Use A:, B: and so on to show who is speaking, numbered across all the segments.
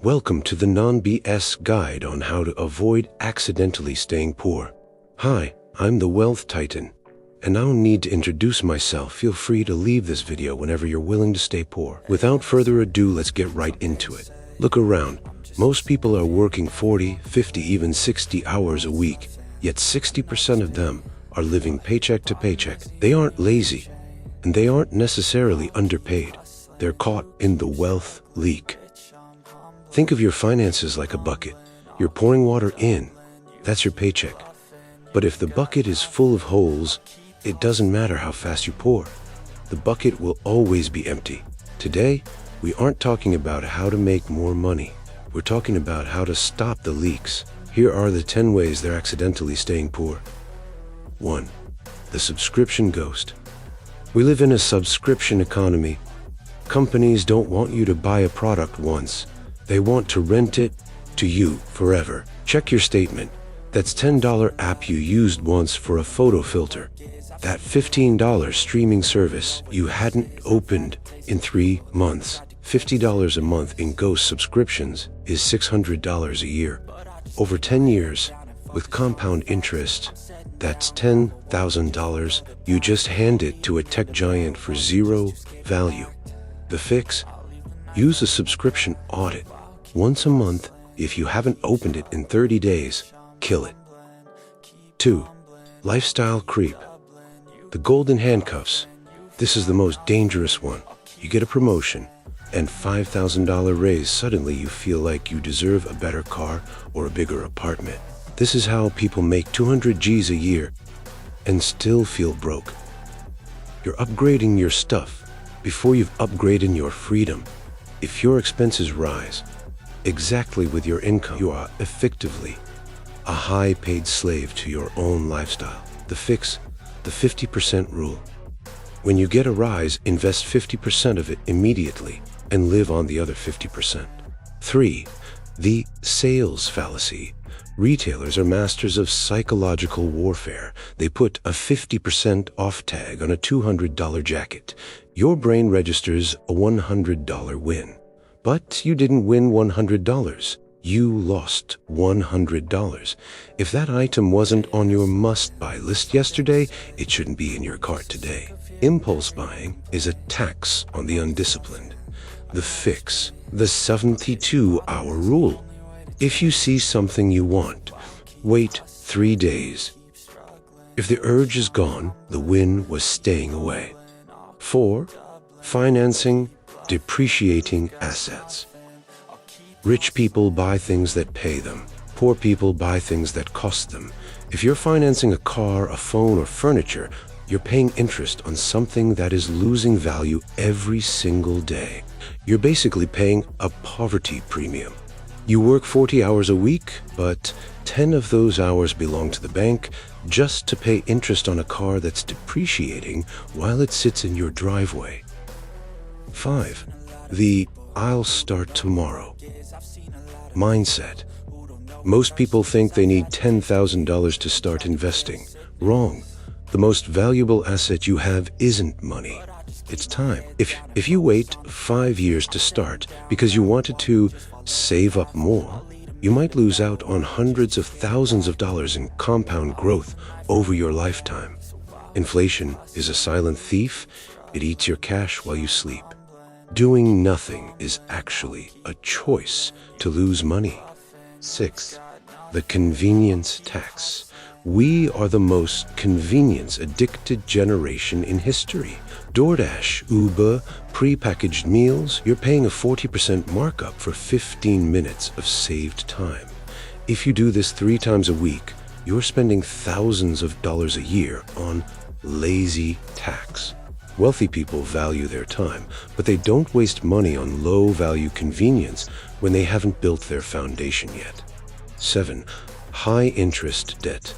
A: Welcome to the non-BS guide on how to avoid accidentally staying poor. Hi, I'm the Wealth Titan, and I don't need to introduce myself. Feel free to leave this video whenever you're willing to stay poor. Without further ado, let's get right into it. Look around. Most people are working 40, 50, even 60 hours a week, yet 60% of them are living paycheck to paycheck. They aren't lazy, and they aren't necessarily underpaid. They're caught in the wealth leak. Think of your finances like a bucket. You're pouring water in. That's your paycheck. But if the bucket is full of holes, it doesn't matter how fast you pour. The bucket will always be empty. Today, we aren't talking about how to make more money. We're talking about how to stop the leaks. Here are the 10 ways they're accidentally staying poor. 1. The subscription ghost. We live in a subscription economy. Companies don't want you to buy a product once. They want to rent it to you forever. Check your statement. That's $10 app you used once for a photo filter. That $15 streaming service you hadn't opened in 3 months. $50 a month in ghost subscriptions is $600 a year. Over 10 years, with compound interest, that's $10,000 you just hand it to a tech giant for zero value. The fix? Use a subscription audit. Once a month, if you haven't opened it in 30 days, kill it. 2. Lifestyle creep. The golden handcuffs. This is the most dangerous one. You get a promotion and $5,000 raise. Suddenly you feel like you deserve a better car or a bigger apartment. This is how people make 200 G's a year and still feel broke. You're upgrading your stuff before you've upgraded your freedom. If your expenses rise exactly with your income, you are effectively a high-paid slave to your own lifestyle. The fix? The 50% rule. When you get a rise, invest 50% of it immediately and live on the other 50%. 3. The sales fallacy. Retailers are masters of psychological warfare. They put a 50% off tag on a $200 jacket. Your brain registers a $100 win. But you didn't win $100. You lost $100. If that item wasn't on your must-buy list yesterday, it shouldn't be in your cart today. Impulse buying is a tax on the undisciplined. The fix? The 72-hour rule. If you see something you want, wait 3 days. If the urge is gone, the win was staying away. 4. Financing depreciating assets. Rich people buy things that pay them. Poor people buy things that cost them. If you're financing a car, a phone, or furniture, you're paying interest on something that is losing value every single day. You're basically paying a poverty premium. You work 40 hours a week, but 10 of those hours belong to the bank just to pay interest on a car that's depreciating while it sits in your driveway. 5. The "I'll start tomorrow" mindset. Most people think they need $10,000 to start investing. Wrong. The most valuable asset you have isn't money. It's time. If you wait 5 years to start because you wanted to save up more, you might lose out on hundreds of thousands of dollars in compound growth over your lifetime. Inflation is a silent thief. It eats your cash while you sleep. Doing nothing is actually a choice to lose money. 6. The convenience tax. We are the most convenience-addicted generation in history. DoorDash, Uber, prepackaged meals, you're paying a 40% markup for 15 minutes of saved time. If you do this 3 times a week, you're spending thousands of dollars a year on lazy tax. Wealthy people value their time, but they don't waste money on low-value convenience when they haven't built their foundation yet. 7. High-interest debt.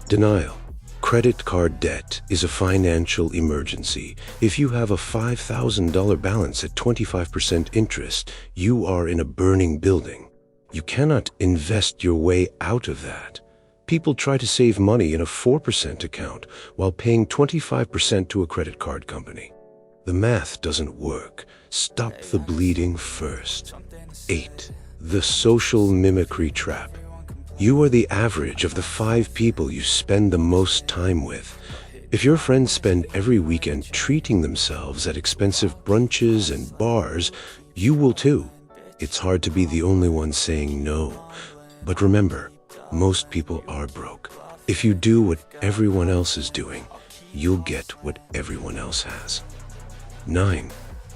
A: Denial. Credit card debt is a financial emergency. If you have a $5,000 balance at 25% interest, you are in a burning building. You cannot invest your way out of that. People try to save money in a 4% account while paying 25% to a credit card company. The math doesn't work. Stop the bleeding first. 8. The social mimicry trap. You are the average of the 5 people you spend the most time with. If your friends spend every weekend treating themselves at expensive brunches and bars, you will too. It's hard to be the only one saying no. But remember, most people are broke. If you do what everyone else is doing, you'll get what everyone else has. 9.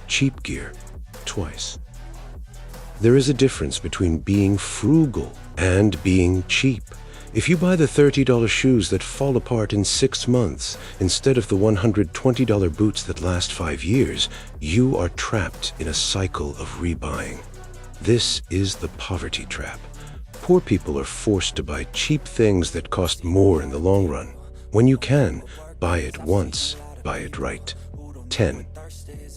A: Cheap gear. Twice. There is a difference between being frugal and being cheap. If you buy the $30 shoes that fall apart in 6 months instead of the $120 boots that last 5 years, you are trapped in a cycle of rebuying. This is the poverty trap. Poor people are forced to buy cheap things that cost more in the long run. When you can, buy it once, buy it right. 10.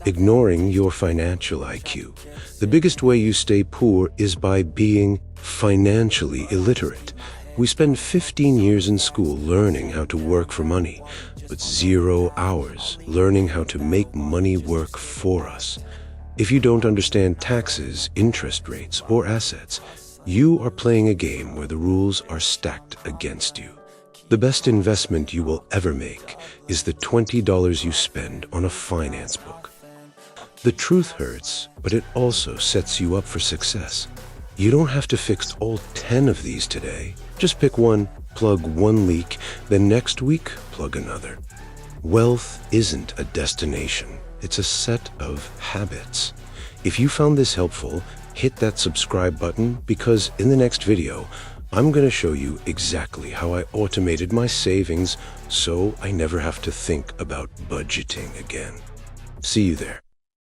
A: Ignoring your financial IQ. The biggest way you stay poor is by being financially illiterate. We spend 15 years in school learning how to work for money, but 0 hours learning how to make money work for us. If you don't understand taxes, interest rates, or assets, you are playing a game where the rules are stacked against you. The best investment you will ever make is the $20 you spend on a finance book. The truth hurts, but it also sets you up for success. You don't have to fix all 10 of these today. Just pick one, plug one leak, then next week, plug another. Wealth isn't a destination. It's a set of habits. If you found this helpful, hit that subscribe button because in the next video, I'm going to show you exactly how I automated my savings so I never have to think about budgeting again. See you there.